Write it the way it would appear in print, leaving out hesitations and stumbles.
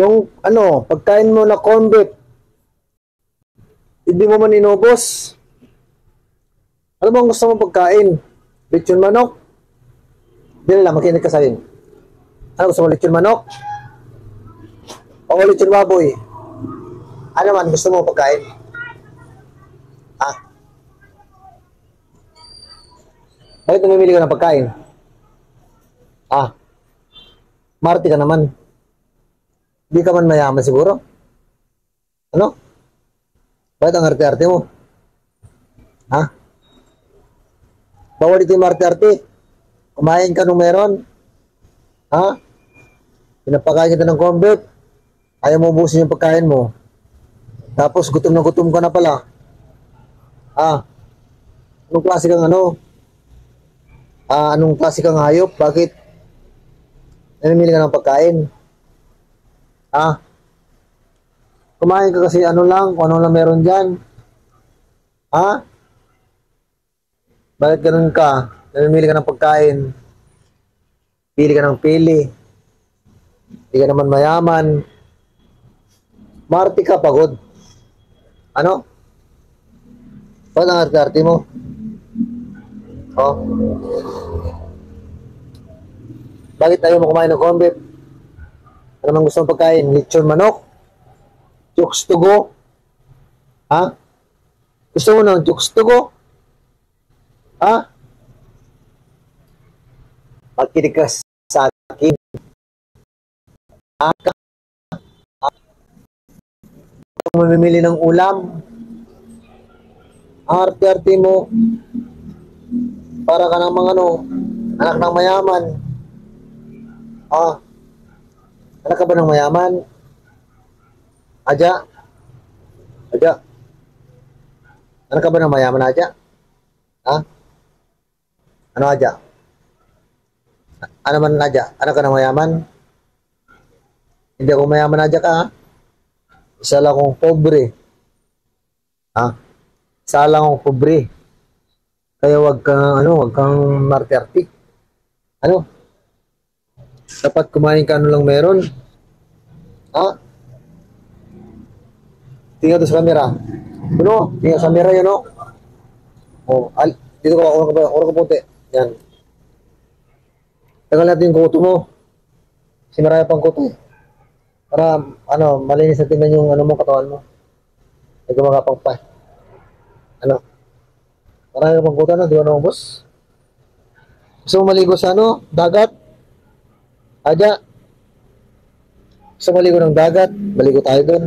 Yung ano, pagkain mo na corn beef, hindi mo man inubos. Ano bang gusto mo pagkain? Lechon manok? Hindi na lang, makinig ka sa akin. Ano gusto mo, lechon manok? O lechon baboy? Ano man gusto mo pagkain? Ah, bakit namimili ka ng pagkain? Ah, Marte ka naman. Hindi ka man mayaman siguro. Ano? Bakit ang arte-arte mo? Ha? Bawal ito yung arte-arte. Kumain ka nung meron. Ha? Pinapakain kita ng corn beef. Ayaw mo ubusin yung pagkain mo. Tapos gutom na gutom ka na pala. Ah, anong klase kang ano? Anong klase kang hayop? Bakit namimili ka ng pagkain? Ah, kumain ka kasi ano lang, kung ano lang meron dyan. Ha? Bakit ganun ka? Namimili ka ng pagkain. Pili ka ng pili. Hindi ka naman mayaman. Marte ka, pagod. Ano? Bakit ang arte-arte mo? Oh. Bakit ayaw mo kumain ng corn beef? Ano naman gusto mong pagkain? Lechon manok? Chooks to go? Ha? Gusto mo ng chooks to go? Ha? Makinig ka sa akin. Ha? Kung mamimili ng ulam, ang arte-arte mo, para ka ng mga ano, anak ng mayaman. Ah, anak ka ba ng mayaman? Aja? Aja? Anak ka ba ng mayaman, Aja? Ha? Ano, Aja? Ano man, Aja? Anak ka ng mayaman? Hindi ako mayaman, Aja ka, ha? Isa lang akong pobre. Ha? Isa lang akong pobre. Kaya wag kang marte-arte. Ano? Dapat kumain ka ano lang meron. Ha? Tingnan to sa camera. Ano? Tingnan sa camera yun, no? Oh, dito ka, oras ka puti. Yan. Tagal natin yung kuto mo. Kasi marami pang kuto. Para, malinis na tingnan yung ano mo, katawan mo. May gumagapang pa. Ano? Marami pang kuto na, di ba na boss? Gusto mo maligo sa dagat? Aja? Gusto maligo ng dagat? Maligo tayo doon.